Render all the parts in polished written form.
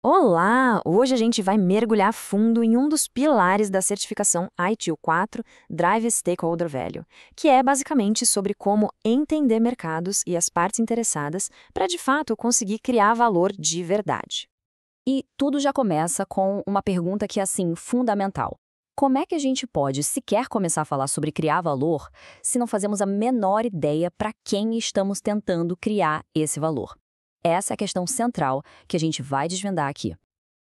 Olá! Hoje a gente vai mergulhar fundo em um dos pilares da certificação ITIL 4 Drive Stakeholder Value, que é basicamente sobre como entender mercados e as partes interessadas para, de fato, conseguir criar valor de verdade. E tudo já começa com uma pergunta que é, assim, fundamental. Como é que a gente pode sequer começar a falar sobre criar valor se não fazemos a menor ideia para quem estamos tentando criar esse valor? Essa é a questão central que a gente vai desvendar aqui.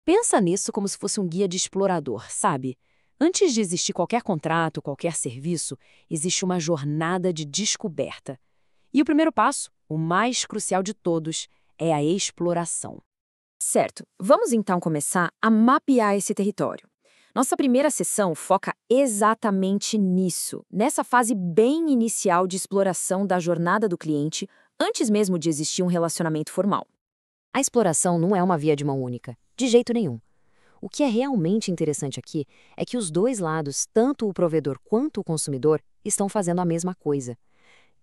Pensa nisso como se fosse um guia de explorador, sabe? Antes de existir qualquer contrato, qualquer serviço, existe uma jornada de descoberta. E o primeiro passo, o mais crucial de todos, é a exploração. Certo, vamos então começar a mapear esse território. Nossa primeira sessão foca exatamente nisso, nessa fase bem inicial de exploração da jornada do cliente, antes mesmo de existir um relacionamento formal. A exploração não é uma via de mão única, de jeito nenhum. O que é realmente interessante aqui é que os dois lados, tanto o provedor quanto o consumidor, estão fazendo a mesma coisa.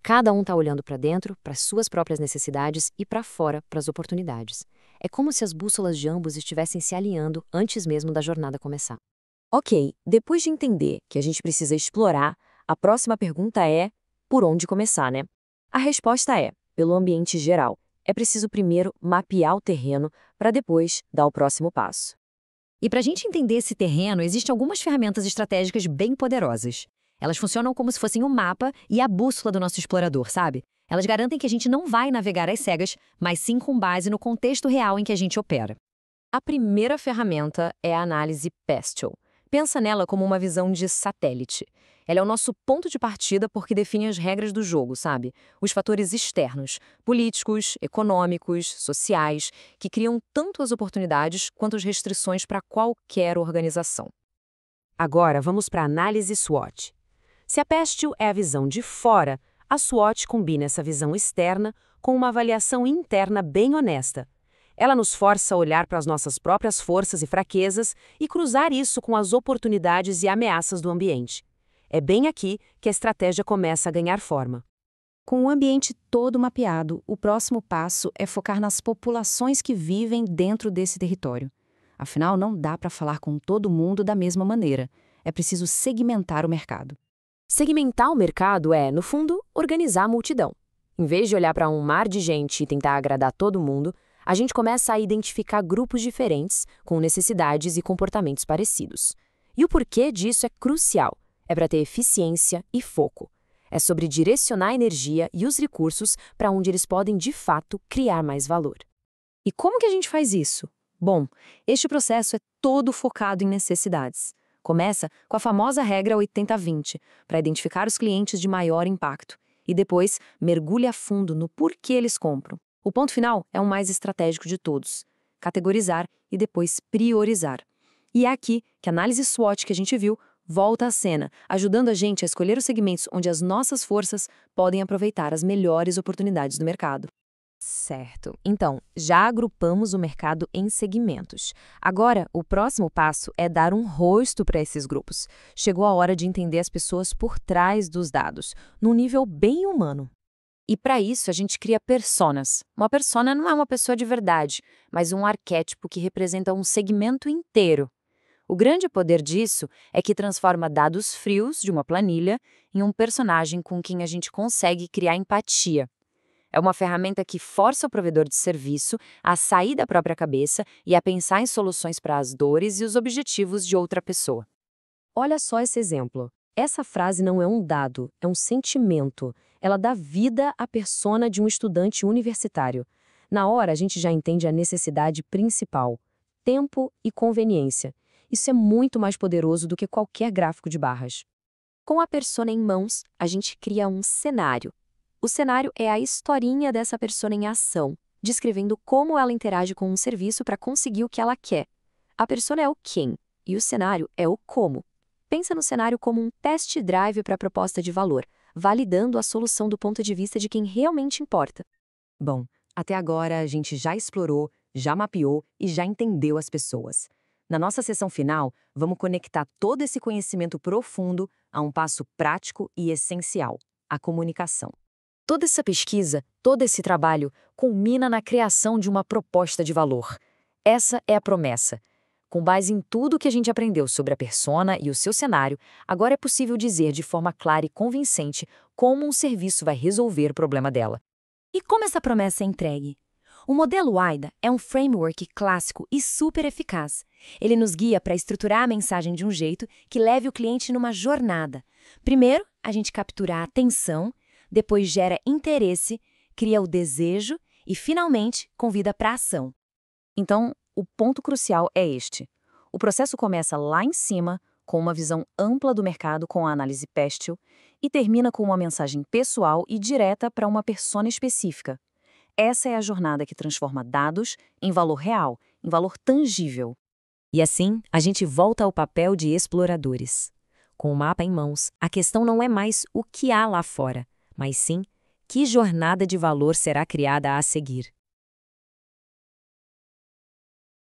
Cada um está olhando para dentro, para suas próprias necessidades e para fora, para as oportunidades. É como se as bússolas de ambos estivessem se alinhando antes mesmo da jornada começar. Ok, depois de entender que a gente precisa explorar, a próxima pergunta é: por onde começar, né? A resposta é: pelo ambiente geral. É preciso primeiro mapear o terreno para depois dar o próximo passo. E para a gente entender esse terreno, existem algumas ferramentas estratégicas bem poderosas. Elas funcionam como se fossem o mapa e a bússola do nosso explorador, sabe? Elas garantem que a gente não vai navegar às cegas, mas sim com base no contexto real em que a gente opera. A primeira ferramenta é a análise PESTLE. Pensa nela como uma visão de satélite. Ela é o nosso ponto de partida porque define as regras do jogo, sabe? Os fatores externos, políticos, econômicos, sociais, que criam tanto as oportunidades quanto as restrições para qualquer organização. Agora vamos para a análise SWOT. Se a PESTLE é a visão de fora, a SWOT combina essa visão externa com uma avaliação interna bem honesta. Ela nos força a olhar para as nossas próprias forças e fraquezas e cruzar isso com as oportunidades e ameaças do ambiente. É bem aqui que a estratégia começa a ganhar forma. Com o ambiente todo mapeado, o próximo passo é focar nas populações que vivem dentro desse território. Afinal, não dá para falar com todo mundo da mesma maneira. É preciso segmentar o mercado. Segmentar o mercado é, no fundo, organizar a multidão. Em vez de olhar para um mar de gente e tentar agradar todo mundo, a gente começa a identificar grupos diferentes, com necessidades e comportamentos parecidos. E o porquê disso é crucial. É para ter eficiência e foco. É sobre direcionar a energia e os recursos para onde eles podem, de fato, criar mais valor. E como que a gente faz isso? Bom, este processo é todo focado em necessidades. Começa com a famosa regra 80-20, para identificar os clientes de maior impacto, e depois mergulha a fundo no porquê eles compram. O ponto final é o mais estratégico de todos: categorizar e depois priorizar. E é aqui que a análise SWOT que a gente viu volta à cena, ajudando a gente a escolher os segmentos onde as nossas forças podem aproveitar as melhores oportunidades do mercado. Certo. Então, já agrupamos o mercado em segmentos. Agora, o próximo passo é dar um rosto para esses grupos. Chegou a hora de entender as pessoas por trás dos dados, num nível bem humano. E para isso, a gente cria personas. Uma persona não é uma pessoa de verdade, mas um arquétipo que representa um segmento inteiro. O grande poder disso é que transforma dados frios de uma planilha em um personagem com quem a gente consegue criar empatia. É uma ferramenta que força o provedor de serviço a sair da própria cabeça e a pensar em soluções para as dores e os objetivos de outra pessoa. Olha só esse exemplo. Essa frase não é um dado, é um sentimento. Ela dá vida à persona de um estudante universitário. Na hora, a gente já entende a necessidade principal: tempo e conveniência. Isso é muito mais poderoso do que qualquer gráfico de barras. Com a persona em mãos, a gente cria um cenário. O cenário é a historinha dessa persona em ação, descrevendo como ela interage com um serviço para conseguir o que ela quer. A persona é o quem e o cenário é o como. Pensa no cenário como um test drive para a proposta de valor, validando a solução do ponto de vista de quem realmente importa. Bom, até agora a gente já explorou, já mapeou e já entendeu as pessoas. Na nossa sessão final, vamos conectar todo esse conhecimento profundo a um passo prático e essencial: a comunicação. Toda essa pesquisa, todo esse trabalho, culmina na criação de uma proposta de valor. Essa é a promessa. Com base em tudo que a gente aprendeu sobre a persona e o seu cenário, agora é possível dizer de forma clara e convincente como um serviço vai resolver o problema dela. E como essa promessa é entregue? O modelo AIDA é um framework clássico e super eficaz. Ele nos guia para estruturar a mensagem de um jeito que leve o cliente numa jornada. Primeiro, a gente captura a atenção, depois gera interesse, cria o desejo e, finalmente, convida para a ação. Então, o ponto crucial é este. O processo começa lá em cima, com uma visão ampla do mercado com a análise Pestel, e termina com uma mensagem pessoal e direta para uma persona específica. Essa é a jornada que transforma dados em valor real, em valor tangível. E assim, a gente volta ao papel de exploradores. Com o mapa em mãos, a questão não é mais o que há lá fora, mas sim que jornada de valor será criada a seguir.